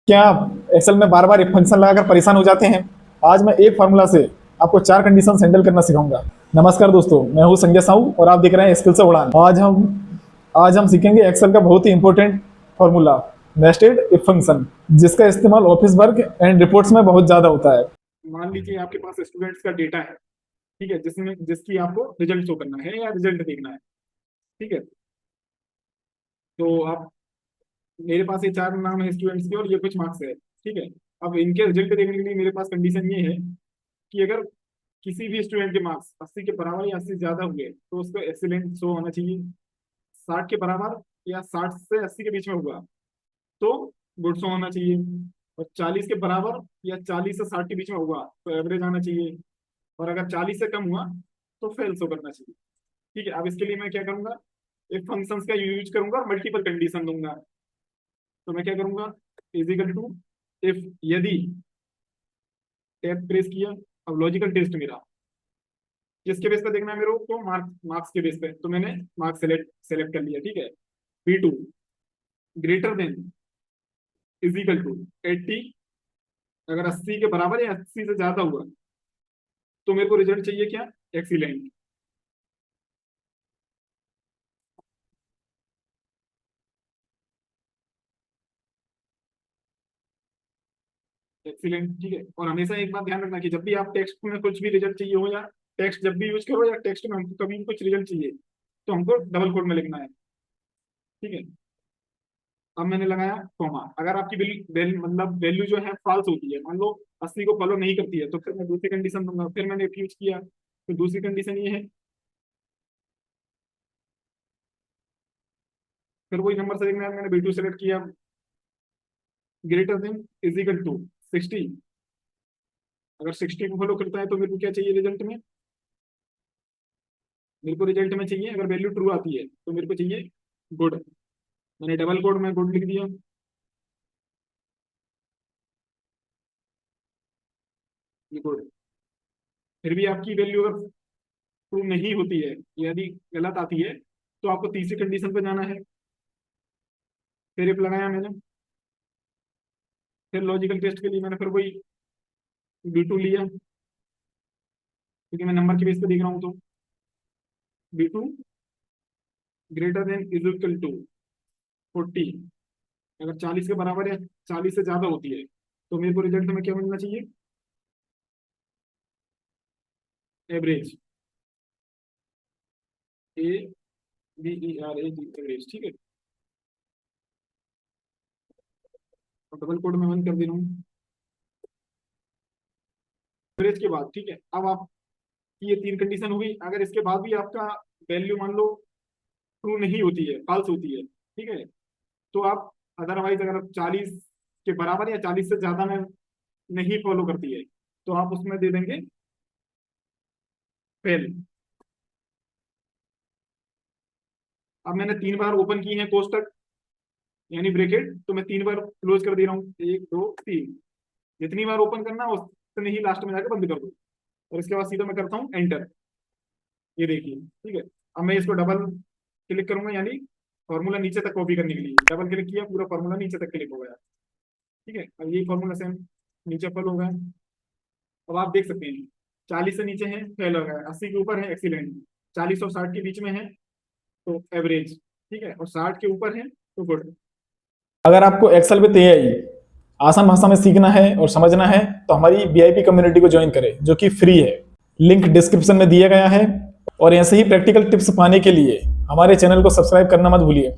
क्या आप एक्सेल में बार बार एक फंक्शन लगाकर परेशान हो जाते हैं? आज मैं एक फार्मूला से आपको 4 कंडीशन हैंडल करना सिखाऊंगा। नमस्कार दोस्तों, मैं हूं संजय साहू और आप देख रहे हैं स्किल से उड़ान। आज हम सीखेंगे एक्सेल का बहुत ही important formula, nested if function, जिसका इस्तेमाल ऑफिस वर्क एंड रिपोर्ट्स में बहुत ज्यादा होता है। मान लीजिए आपके पास स्टूडेंट्स का डेटा है, ठीक है, जिसकी आपको रिजल्ट शो करना है या रिजल्ट देखना है। ठीक है, तो आप मेरे पास ये 4 नाम है स्टूडेंट्स के और ये कुछ मार्क्स है। ठीक है, अब इनके रिजल्ट देखने के लिए मेरे पास कंडीशन ये है कि अगर किसी भी स्टूडेंट के मार्क्स 80 के बराबर या 80 से ज्यादा हुए तो उसको एक्सीलेंट शो होना चाहिए। 60 के बराबर या 60 से 80 के बीच में हुआ तो गुड शो होना चाहिए। और 40 के बराबर या 40 से 60 के बीच में हुआ तो एवरेज आना चाहिए। और अगर 40 से कम हुआ तो फेल शो करना चाहिए। ठीक है, अब इसके लिए मैं क्या करूंगा, इफ फंक्शंस का यूज करूंगा और मल्टीपल कंडीशन दूंगा। तो मैं क्या करूंगा, इजिकल टू इफ, यदि, टैब प्रेस किया। अब लॉजिकल टेस्ट मेरा किसके बेस पे देखना है मेरे को, मार्क्स के बेस पे, तो मैंने मार्क्स सेलेक्ट कर लिया। ठीक है, B2 greater then is equal to 80, अगर 80 के बराबर या 80 से ज्यादा हुआ तो मेरे को रिजल्ट चाहिए क्या, एक्सीलेंट। एक्सीलेंट, ठीक है। और हमेशा एक बात ध्यान रखना कि जब भी आप टेक्स्ट में कुछ भी रिजल्ट चाहिए हो या टेक्स्ट जब भी यूज करो या टेक्स्ट में हमको कभी भी कुछ रिजल्ट चाहिए तो हमको डबल कोड में लिखना है। ठीक है, अब मैंने लगाया कॉमा। अगर आपकी मतलब वैल्यू जो है फॉल्स होती है, मान लो 80 को फॉलो नहीं करती है, तो फिर मैं दूसरी कंडीशन दूंगा। फिर मैंने यूज किया, तो दूसरी कंडीशन ये है, फिर वही नंबर से देखना है, मैंने B2 सेलेक्ट किया, ग्रेटर देन इजिकल टू 60। अगर 60 को फॉलो करता है तो मेरे को क्या चाहिए रिजल्ट में, मेरे को रिजल्ट में चाहिए, अगर वैल्यू ट्रू आती है तो मेरे को चाहिए गुड। मैंने डबल कोड में गुड लिख दिया। ये गुड। फिर भी आपकी वैल्यू अगर ट्रू नहीं होती है, यदि गलत आती है, तो आपको तीसरी कंडीशन पे जाना है। फिर इफ लगाया मैंने, फिर लॉजिकल टेस्ट के लिए मैंने फिर वही B2 लिया, क्योंकि मैं नंबर के बेस पे देख रहा हूँ। तो B2 greater than is equal to 40, अगर 40 के बराबर या 40 से ज्यादा होती है तो मेरे को रिजल्ट में क्या मिलना चाहिए, एवरेज, AVERAG, एवरेज। ठीक है, और डबल कोड में बंद कर दे रहा हूँ एवरेज के बाद। ठीक है, अब आप ये 3 कंडीशन हो गई। अगर इसके बाद भी आपका वैल्यू मान लो ट्रू नहीं होती है, फॉल्स होती है, ठीक है, तो आप अदरवाइज, अगर 40 के बराबर या 40 से ज्यादा में नहीं फॉलो करती है तो आप उसमें दे देंगे फेल। अब मैंने 3 बार ओपन की है कोष्टक यानी ब्रैकेट, तो मैं 3 बार क्लोज कर दे रहा हूँ, 1 2 3। जितनी बार ओपन करना उतनी ही लास्ट में जाकर बंद कर दो, और इसके बाद सीधा मैं करता हूँ एंटर। ये देखिए, ठीक है। अब मैं इसको डबल क्लिक करूंगा, यानी फॉर्मूला नीचे तक कॉपी करने के लिए डबल क्लिक किया, पूरा फॉर्मूला नीचे तक क्लिक हो गया। ठीक है, अब यही फॉर्मूला सेम नीचे फॉल हो गया। अब आप देख सकते हैं 40 से नीचे है फेल हो गया, 80 के ऊपर है एक्सीलेंट, 40 और 60 के बीच में है तो एवरेज, ठीक है, और 60 के ऊपर है तो गुड। अगर आपको एक्सेल विद एआई आसान भाषा में सीखना है और समझना है तो हमारी वीआईपी कम्युनिटी को ज्वाइन करें, जो कि फ्री है। लिंक डिस्क्रिप्शन में दिया गया है। और ऐसे ही प्रैक्टिकल टिप्स पाने के लिए हमारे चैनल को सब्सक्राइब करना मत भूलिए।